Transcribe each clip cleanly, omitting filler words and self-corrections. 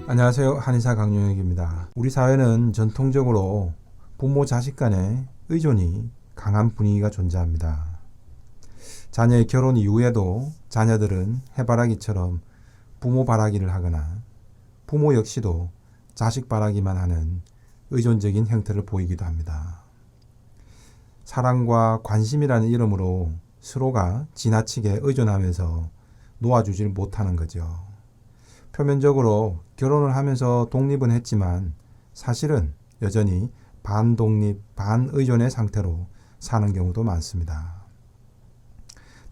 안녕하세요. 한의사 강용혁입니다. 우리 사회는 전통적으로 부모 자식 간의 의존이 강한 분위기가 존재합니다. 자녀의 결혼 이후에도 자녀들은 해바라기처럼 부모 바라기를 하거나 부모 역시도 자식 바라기만 하는 의존적인 형태를 보이기도 합니다. 사랑과 관심이라는 이름으로 서로가 지나치게 의존하면서 놓아주질 못하는 거죠. 표면적으로 결혼을 하면서 독립은 했지만 사실은 여전히 반독립, 반의존의 상태로 사는 경우도 많습니다.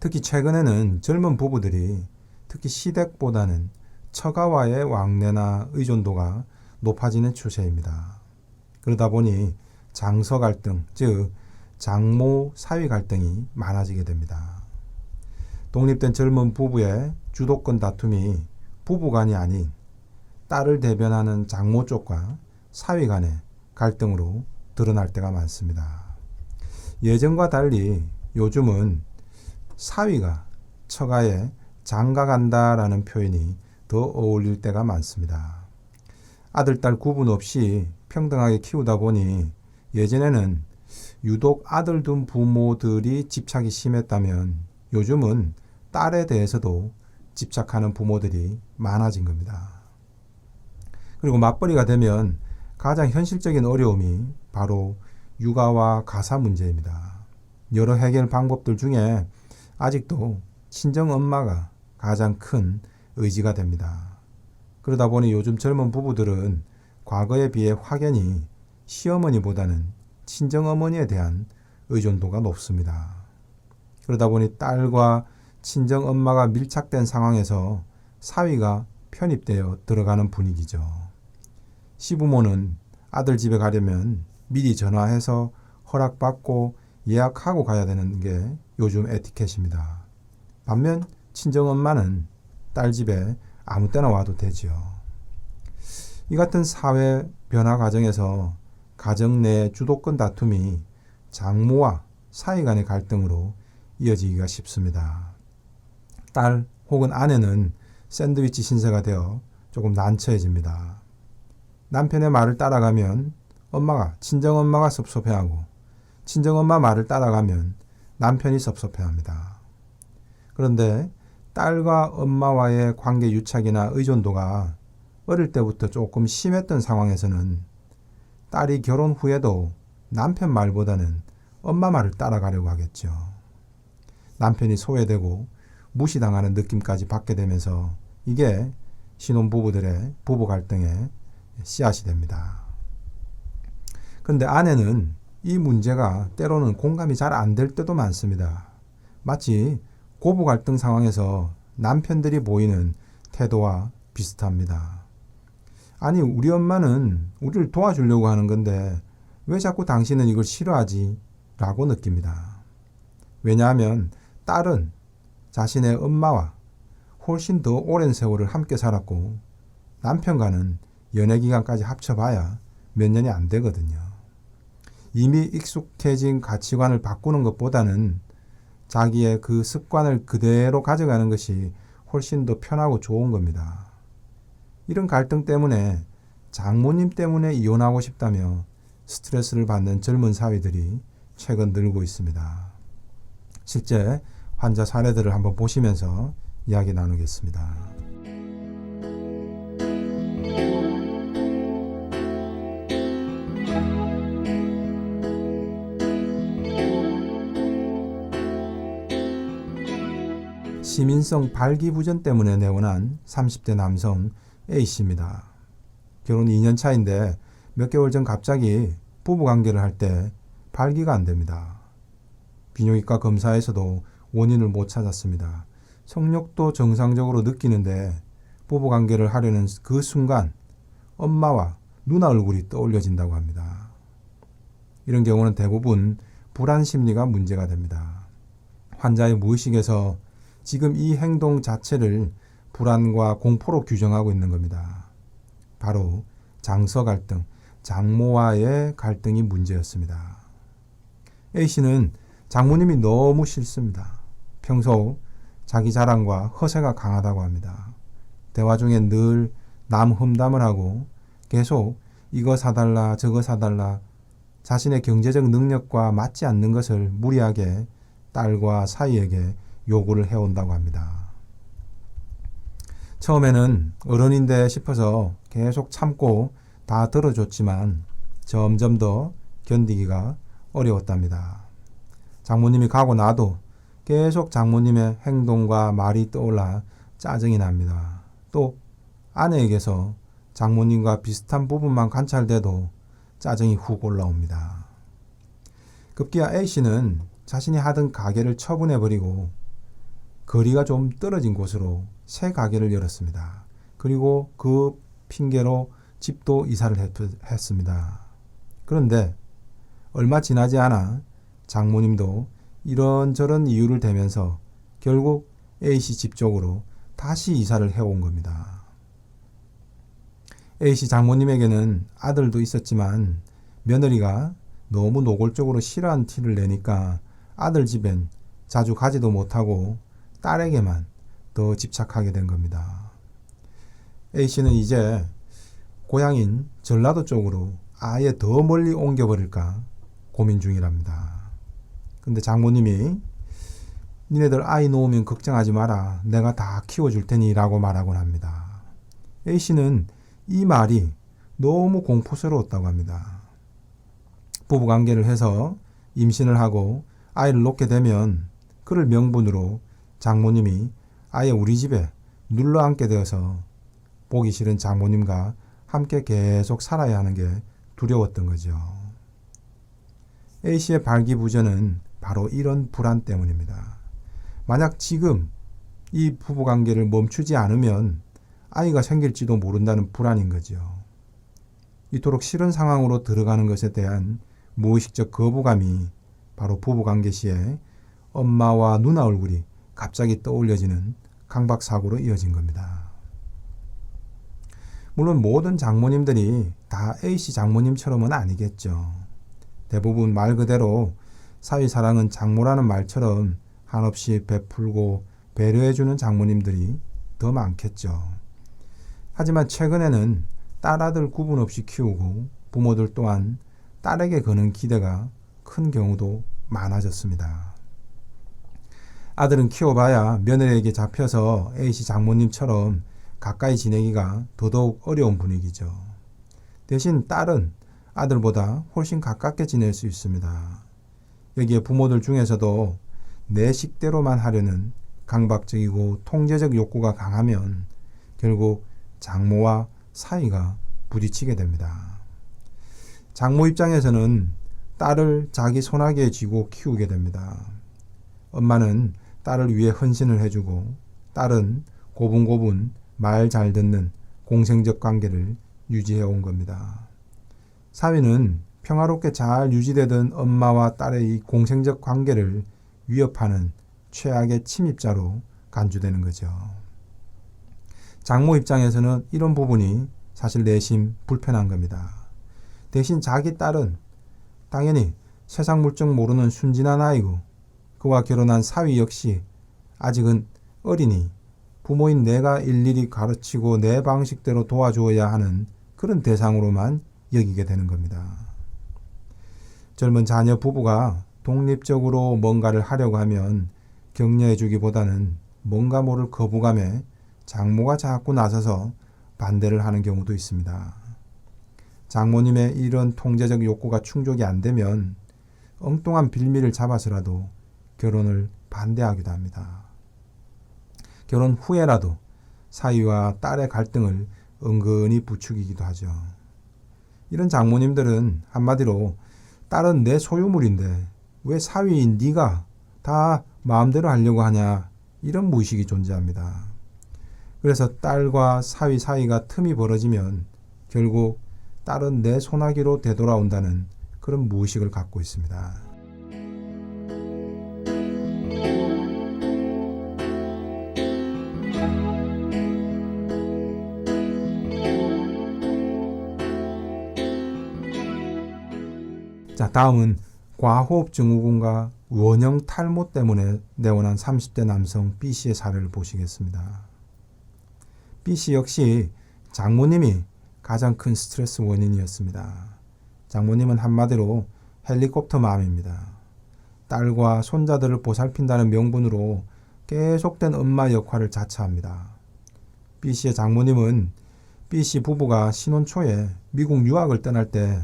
특히 최근에는 젊은 부부들이 특히 시댁보다는 처가와의 왕래나 의존도가 높아지는 추세입니다. 그러다 보니 장서 갈등, 즉 장모 사위 갈등이 많아지게 됩니다. 독립된 젊은 부부의 주도권 다툼이 부부간이 아닌 딸을 대변하는 장모 쪽과 사위 간의 갈등으로 드러날 때가 많습니다. 예전과 달리 요즘은 사위가 처가에 장가간다라는 표현이 더 어울릴 때가 많습니다. 아들, 딸 구분 없이 평등하게 키우다 보니 예전에는 유독 아들 둔 부모들이 집착이 심했다면 요즘은 딸에 대해서도 집착하는 부모들이 많아진 겁니다. 그리고 맞벌이가 되면 가장 현실적인 어려움이 바로 육아와 가사 문제입니다. 여러 해결 방법들 중에 아직도 친정엄마가 가장 큰 의지가 됩니다. 그러다 보니 요즘 젊은 부부들은 과거에 비해 확연히 시어머니보다는 친정어머니에 대한 의존도가 높습니다. 그러다 보니 딸과 친정엄마가 밀착된 상황에서 사위가 편입되어 들어가는 분위기죠. 시부모는 아들 집에 가려면 미리 전화해서 허락받고 예약하고 가야 되는 게 요즘 에티켓입니다. 반면 친정엄마는 딸 집에 아무 때나 와도 되지요. 이 같은 사회 변화 과정에서 가정 내 주도권 다툼이 장모와 사위 간의 갈등으로 이어지기가 쉽습니다. 딸 혹은 아내는 샌드위치 신세가 되어 조금 난처해집니다. 남편의 말을 따라가면 친정엄마가 섭섭해하고 친정엄마 말을 따라가면 남편이 섭섭해합니다. 그런데 딸과 엄마와의 관계 유착이나 의존도가 어릴 때부터 조금 심했던 상황에서는 딸이 결혼 후에도 남편 말보다는 엄마 말을 따라가려고 하겠죠. 남편이 소외되고 무시당하는 느낌까지 받게 되면서 이게 신혼부부들의 부부 갈등의 씨앗이 됩니다. 그런데 아내는 이 문제가 때로는 공감이 잘 안 될 때도 많습니다. 마치 고부 갈등 상황에서 남편들이 보이는 태도와 비슷합니다. 아니, 우리 엄마는 우리를 도와주려고 하는 건데 왜 자꾸 당신은 이걸 싫어하지? 라고 느낍니다. 왜냐하면 딸은 자신의 엄마와 훨씬 더 오랜 세월을 함께 살았고 남편과는 연애기간까지 합쳐봐야 몇 년이 안 되거든요. 이미 익숙해진 가치관을 바꾸는 것보다는 자기의 그 습관을 그대로 가져가는 것이 훨씬 더 편하고 좋은 겁니다. 이런 갈등 때문에 장모님 때문에 이혼하고 싶다며 스트레스를 받는 젊은 사위들이 최근 늘고 있습니다. 실제 환자 사례들을 한번 보시면서 이야기 나누겠습니다. 시민성 발기부전 때문에 내원한 30대 남성 A씨입니다. 결혼 2년 차인데 몇 개월 전 갑자기 부부관계를 할 때 발기가 안 됩니다. 비뇨기과 검사에서도 원인을 못 찾았습니다. 성욕도 정상적으로 느끼는데 부부관계를 하려는 그 순간 엄마와 누나 얼굴이 떠올려진다고 합니다. 이런 경우는 대부분 불안 심리가 문제가 됩니다. 환자의 무의식에서 지금 이 행동 자체를 불안과 공포로 규정하고 있는 겁니다. 바로 장서 갈등, 장모와의 갈등이 문제였습니다. A씨는 장모님이 너무 싫습니다. 평소 자기 자랑과 허세가 강하다고 합니다. 대화 중에 늘 남 험담을 하고 계속 이거 사달라 저거 사달라 자신의 경제적 능력과 맞지 않는 것을 무리하게 딸과 사위에게 요구를 해온다고 합니다. 처음에는 어른인데 싶어서 계속 참고 다 들어줬지만 점점 더 견디기가 어려웠답니다. 장모님이 가고 나도 계속 장모님의 행동과 말이 떠올라 짜증이 납니다. 또 아내에게서 장모님과 비슷한 부분만 관찰돼도 짜증이 훅 올라옵니다. 급기야 A씨는 자신이 하던 가게를 처분해버리고 거리가 좀 떨어진 곳으로 새 가게를 열었습니다. 그리고 그 핑계로 집도 이사를 했습니다. 그런데 얼마 지나지 않아 장모님도 이런저런 이유를 대면서 결국 A씨 집 쪽으로 다시 이사를 해온 겁니다. A씨 장모님에게는 아들도 있었지만 며느리가 너무 노골적으로 싫어한 티를 내니까 아들 집엔 자주 가지도 못하고 딸에게만 더 집착하게 된 겁니다. A씨는 이제 고향인 전라도 쪽으로 아예 더 멀리 옮겨버릴까 고민 중이랍니다. 근데 장모님이 니네들 아이 놓으면 걱정하지 마라. 내가 다 키워줄 테니 라고 말하곤 합니다. A씨는 이 말이 너무 공포스러웠다고 합니다. 부부관계를 해서 임신을 하고 아이를 놓게 되면 그를 명분으로 장모님이 아예 우리 집에 눌러앉게 되어서 보기 싫은 장모님과 함께 계속 살아야 하는 게 두려웠던 거죠. A씨의 발기부전은 바로 이런 불안 때문입니다. 만약 지금 이 부부관계를 멈추지 않으면 아이가 생길지도 모른다는 불안인 거죠. 이토록 싫은 상황으로 들어가는 것에 대한 무의식적 거부감이 바로 부부관계 시에 엄마와 누나 얼굴이 갑자기 떠올려지는 강박사고로 이어진 겁니다. 물론 모든 장모님들이 다 A씨 장모님처럼은 아니겠죠. 대부분 말 그대로 사위사랑은 장모라는 말처럼 한없이 베풀고 배려해주는 장모님들이 더 많겠죠. 하지만 최근에는 딸아들 구분 없이 키우고 부모들 또한 딸에게 거는 기대가 큰 경우도 많아졌습니다. 아들은 키워봐야 며느리에게 잡혀서 A씨 장모님처럼 가까이 지내기가 더더욱 어려운 분위기죠. 대신 딸은 아들보다 훨씬 가깝게 지낼 수 있습니다. 여기에 부모들 중에서도 내 식대로만 하려는 강박적이고 통제적 욕구가 강하면 결국 장모와 사이가 부딪히게 됩니다. 장모 입장에서는 딸을 자기 손아귀에 쥐고 키우게 됩니다. 엄마는 딸을 위해 헌신을 해주고 딸은 고분고분 말 잘 듣는 공생적 관계를 유지해 온 겁니다. 사위는 평화롭게 잘 유지되던 엄마와 딸의 이 공생적 관계를 위협하는 최악의 침입자로 간주되는 거죠. 장모 입장에서는 이런 부분이 사실 내심 불편한 겁니다. 대신 자기 딸은 당연히 세상 물정 모르는 순진한 아이고 그와 결혼한 사위 역시 아직은 어리니 부모인 내가 일일이 가르치고 내 방식대로 도와주어야 하는 그런 대상으로만 여기게 되는 겁니다. 젊은 자녀 부부가 독립적으로 뭔가를 하려고 하면 격려해주기보다는 뭔가 모를 거부감에 장모가 자꾸 나서서 반대를 하는 경우도 있습니다. 장모님의 이런 통제적 욕구가 충족이 안 되면 엉뚱한 빌미를 잡아서라도 결혼을 반대하기도 합니다. 결혼 후에라도 사위와 딸의 갈등을 은근히 부추기기도 하죠. 이런 장모님들은 한마디로 딸은 내 소유물인데 왜 사위인 네가 다 마음대로 하려고 하냐 이런 무의식이 존재합니다. 그래서 딸과 사위 사이가 틈이 벌어지면 결국 딸은 내 손아귀로 되돌아온다는 그런 무의식을 갖고 있습니다. 자, 다음은 과호흡 증후군과 원형 탈모 때문에 내원한 30대 남성 B씨의 사례를 보시겠습니다. B씨 역시 장모님이 가장 큰 스트레스 원인이었습니다. 장모님은 한마디로 헬리콥터 맘입니다. 딸과 손자들을 보살핀다는 명분으로 계속된 엄마 역할을 자처합니다. B씨의 장모님은 B씨 부부가 신혼 초에 미국 유학을 떠날 때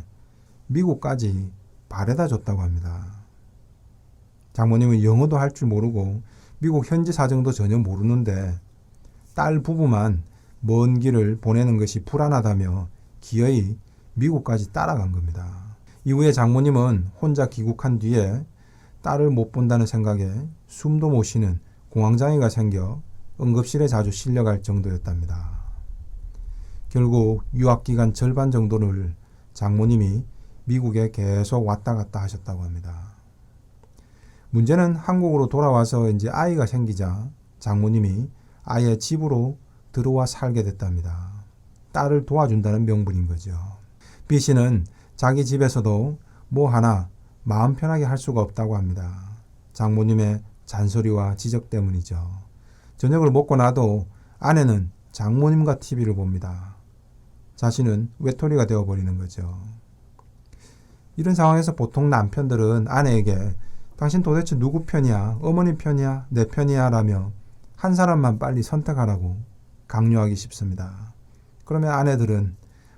미국까지 바래다 줬다고 합니다. 장모님은 영어도 할 줄 모르고 미국 현지 사정도 전혀 모르는데 딸 부부만 먼 길을 보내는 것이 불안하다며 기어이 미국까지 따라간 겁니다. 이후에 장모님은 혼자 귀국한 뒤에 딸을 못 본다는 생각에 숨도 못 쉬는 공황장애가 생겨 응급실에 자주 실려갈 정도였답니다. 결국 유학기간 절반 정도를 장모님이 미국에 계속 왔다 갔다 하셨다고 합니다. 문제는 한국으로 돌아와서 이제 아이가 생기자 장모님이 아예 집으로 들어와 살게 됐답니다. 딸을 도와준다는 명분인 거죠. B씨는 자기 집에서도 뭐 하나 마음 편하게 할 수가 없다고 합니다. 장모님의 잔소리와 지적 때문이죠. 저녁을 먹고 나도 아내는 장모님과 TV를 봅니다. 자신은 외톨이가 되어버리는 거죠. 이런 상황에서 보통 남편들은 아내에게 당신 도대체 누구 편이야? 어머니 편이야? 내 편이야? 라며 한 사람만 빨리 선택하라고 강요하기 쉽습니다. 그러면 아내들은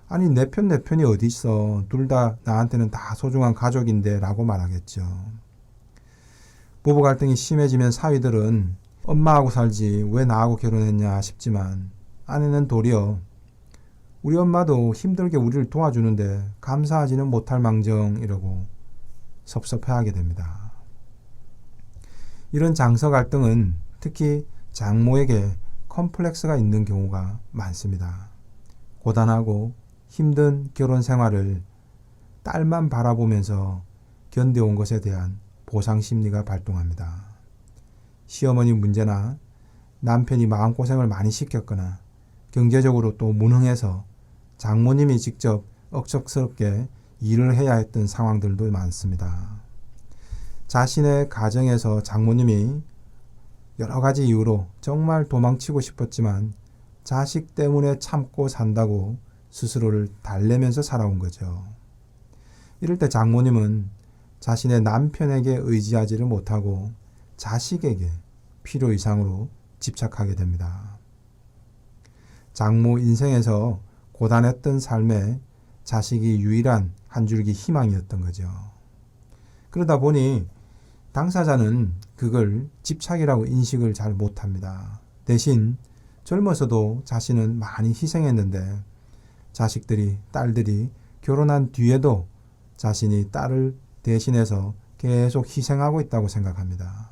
아니 내 편이 어디 있어? 둘 다 나한테는 다 소중한 가족인데 라고 말하겠죠. 부부 갈등이 심해지면 사위들은 엄마하고 살지 왜 나하고 결혼했냐 싶지만 아내는 도리어 우리 엄마도 힘들게 우리를 도와주는데 감사하지는 못할 망정 이러고 섭섭해하게 됩니다. 이런 장서 갈등은 특히 장모에게 컴플렉스가 있는 경우가 많습니다. 고단하고 힘든 결혼 생활을 딸만 바라보면서 견뎌온 것에 대한 보상 심리가 발동합니다. 시어머니 문제나 남편이 마음고생을 많이 시켰거나 경제적으로 또 무능해서 장모님이 직접 억척스럽게 일을 해야 했던 상황들도 많습니다. 자신의 가정에서 장모님이 여러 가지 이유로 정말 도망치고 싶었지만 자식 때문에 참고 산다고 스스로를 달래면서 살아온 거죠. 이럴 때 장모님은 자신의 남편에게 의지하지를 못하고 자식에게 필요 이상으로 집착하게 됩니다. 장모 인생에서 고단했던 삶에 자식이 유일한 한 줄기 희망이었던 거죠. 그러다 보니 당사자는 그걸 집착이라고 인식을 잘 못합니다. 대신 젊어서도 자신은 많이 희생했는데 자식들이, 딸들이 결혼한 뒤에도 자신이 딸을 대신해서 계속 희생하고 있다고 생각합니다.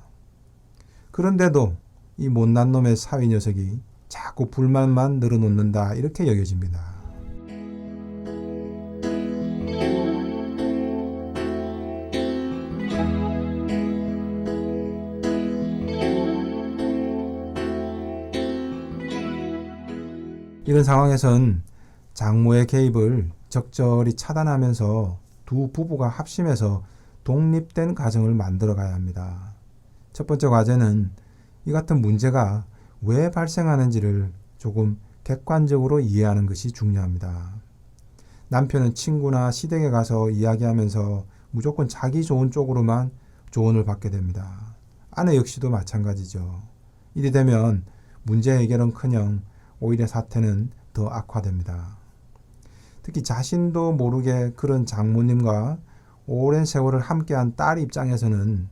그런데도 이 못난 놈의 사위 녀석이 자꾸 불만만 늘어놓는다 이렇게 여겨집니다. 이런 상황에선 장모의 개입을 적절히 차단하면서 두 부부가 합심해서 독립된 가정을 만들어 가야 합니다. 첫 번째 과제는 이 같은 문제가 왜 발생하는지를 조금 객관적으로 이해하는 것이 중요합니다. 남편은 친구나 시댁에 가서 이야기하면서 무조건 자기 좋은 쪽으로만 조언을 받게 됩니다. 아내 역시도 마찬가지죠. 이리 되면 문제 해결은커녕 오히려 사태는 더 악화됩니다. 특히 자신도 모르게 그런 장모님과 오랜 세월을 함께한 딸 입장에서는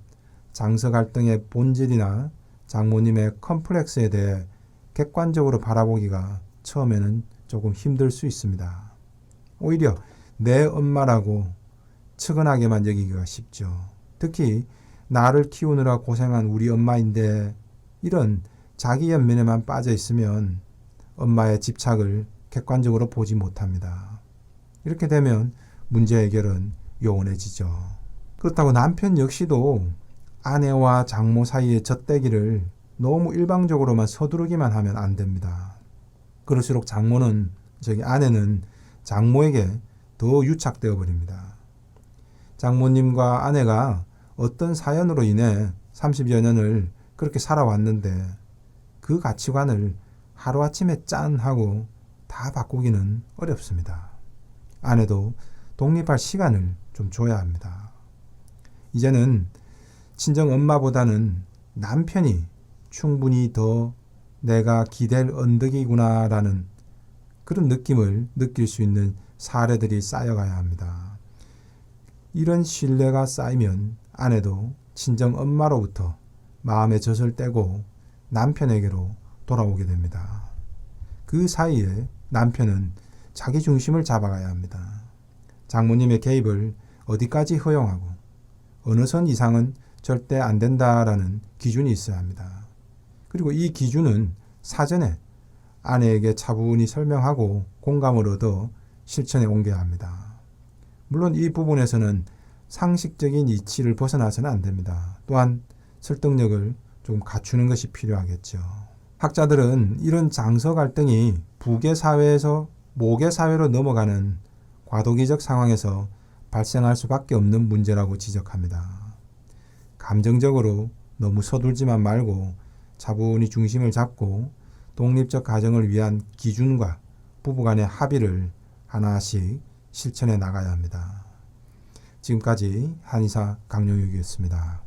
장서 갈등의 본질이나 장모님의 컴플렉스에 대해 객관적으로 바라보기가 처음에는 조금 힘들 수 있습니다. 오히려 내 엄마라고 측은하게만 여기기가 쉽죠. 특히 나를 키우느라 고생한 우리 엄마인데 이런 자기 연민에만 빠져 있으면 엄마의 집착을 객관적으로 보지 못합니다. 이렇게 되면 문제 해결은 요원해지죠. 그렇다고 남편 역시도 아내와 장모 사이의 젖대기를 너무 일방적으로만 서두르기만 하면 안 됩니다. 그럴수록 아내는 장모에게 더 유착되어 버립니다. 장모님과 아내가 어떤 사연으로 인해 30여 년을 그렇게 살아왔는데 그 가치관을 하루아침에 짠 하고 다 바꾸기는 어렵습니다. 아내도 독립할 시간을 좀 줘야 합니다. 이제는 친정 엄마보다는 남편이 충분히 더 내가 기댈 언덕이구나라는 그런 느낌을 느낄 수 있는 사례들이 쌓여가야 합니다. 이런 신뢰가 쌓이면 아내도 친정 엄마로부터 마음의 젖을 떼고 남편에게로 돌아오게 됩니다. 그 사이에 남편은 자기 중심을 잡아가야 합니다. 장모님의 개입을 어디까지 허용하고 어느 선 이상은 절대 안 된다라는 기준이 있어야 합니다. 그리고 이 기준은 사전에 아내에게 차분히 설명하고 공감을 얻어 실천에 옮겨야 합니다. 물론 이 부분에서는 상식적인 이치를 벗어나서는 안 됩니다. 또한 설득력을 좀 갖추는 것이 필요하겠죠. 학자들은 이런 장서 갈등이 부계 사회에서 모계 사회로 넘어가는 과도기적 상황에서 발생할 수밖에 없는 문제라고 지적합니다. 감정적으로 너무 서둘지만 말고 차분히 중심을 잡고 독립적 가정을 위한 기준과 부부간의 합의를 하나씩 실천해 나가야 합니다. 지금까지 한의사 강용육이었습니다.